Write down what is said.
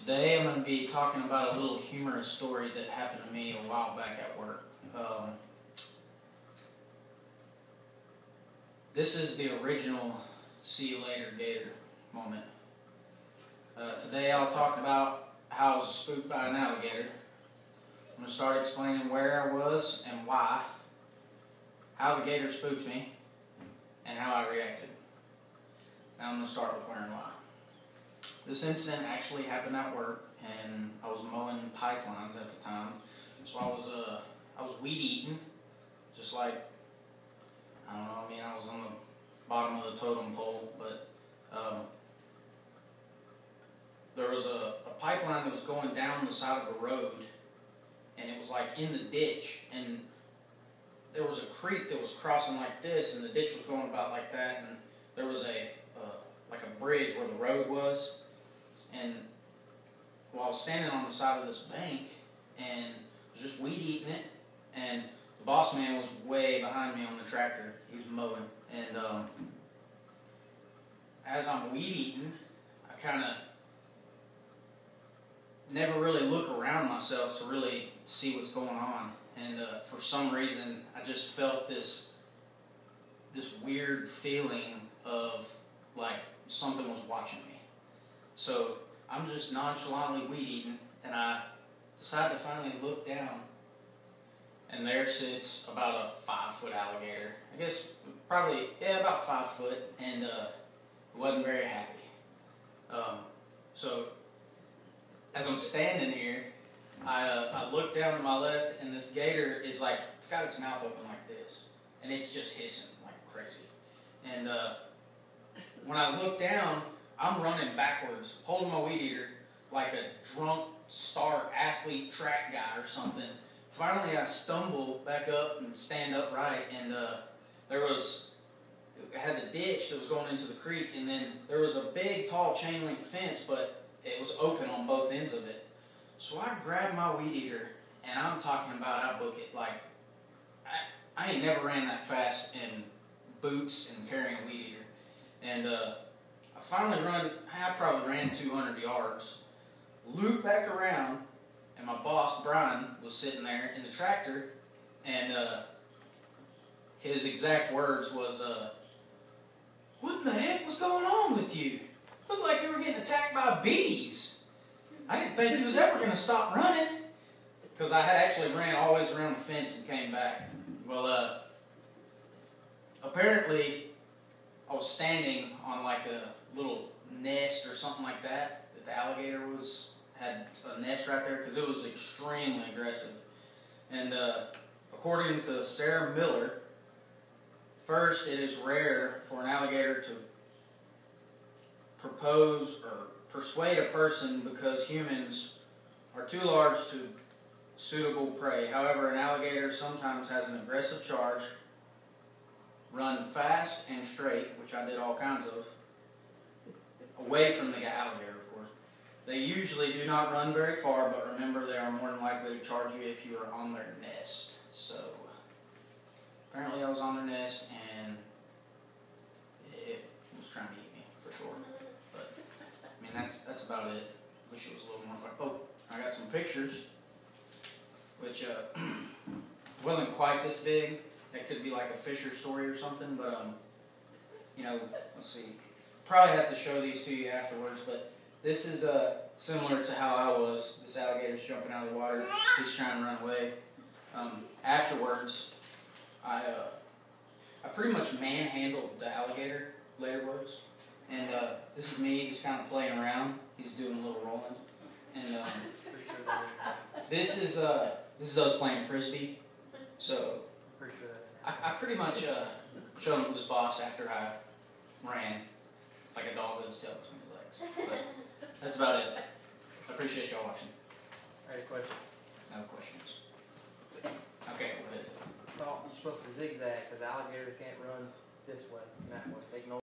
Today I'm going to be talking about a little humorous story that happened to me a while back at work. This is the original "see you later, Gator" moment. Today I'll talk about how I was spooked by an alligator. I'm going to start explaining where I was and why, how the gator spooked me, and how I reacted. Now I'm going to start with where and why. This incident actually happened at work, and I was mowing pipelines at the time. So I was weed eating, just like, I don't know, I was on the bottom of the totem pole, but there was a pipeline that was going down the side of the road, and it was like in the ditch, and there was a creek that was crossing like this, and the ditch was going about like that, and there was like a bridge where the road was. And I was standing on the side of this bank and was just weed eating it, and the boss man was way behind me on the tractor. He was mowing, and as I'm weed eating, I kind of never really look around myself to really see what's going on, and for some reason I just felt this weird feeling of like something was watching me. So I'm just nonchalantly weed eating, and I decide to finally look down, and there sits about a 5-foot alligator. I guess probably, yeah, about 5 foot, and wasn't very happy. So as I'm standing here, I look down to my left, and this gator is like, it's got its mouth open like this, and it's just hissing like crazy. And when I look down, I'm running backwards, holding my weed eater like a drunk star athlete track guy or something. Finally, I stumble back up and stand upright, and it had the ditch that was going into the creek, and then there was a big, tall chain link fence, but it was open on both ends of it. So I grabbed my weed eater, and I'm talking about I book it like, I ain't never ran that fast in boots and carrying a weed eater. And I finally I probably ran 200 yards, looped back around, and my boss, Brian, was sitting there in the tractor, and his exact words was, "What in the heck was going on with you? Looked like you were getting attacked by bees." I didn't think he was ever going to stop running, because I had actually ran all the way around the fence and came back. Well, apparently I was standing on like a little nest or something like that the alligator had a nest right there, because it was extremely aggressive. And according to Sarah Miller, first, it is rare for an alligator to propose or persuade a person because humans are too large to suitable prey. However, an alligator sometimes has an aggressive charge, run fast and straight, which I did all kinds of, away from the alligator, of course. They usually do not run very far, but remember, they are more than likely to charge you if you are on their nest. So apparently I was on their nest, and it was trying to eat me, for sure. But that's about it. Wish it was a little more fun. Oh, I got some pictures, which wasn't quite this big. That could be like a Fisher story or something, but let's see. Probably have to show these to you afterwards, but this is similar to how I was. This alligator's jumping out of the water. He's trying to run away. Afterwards, I pretty much manhandled the alligator laterwards, and this is me just kind of playing around. He's doing a little rolling, and this is us playing frisbee. So I pretty much showed him who was boss after I ran like a dog with his tail between his legs. But that's about it. I appreciate y'all watching. Any questions? No questions. Okay, what is it? Well, you're supposed to zigzag because alligators can't run this way and that way. They can only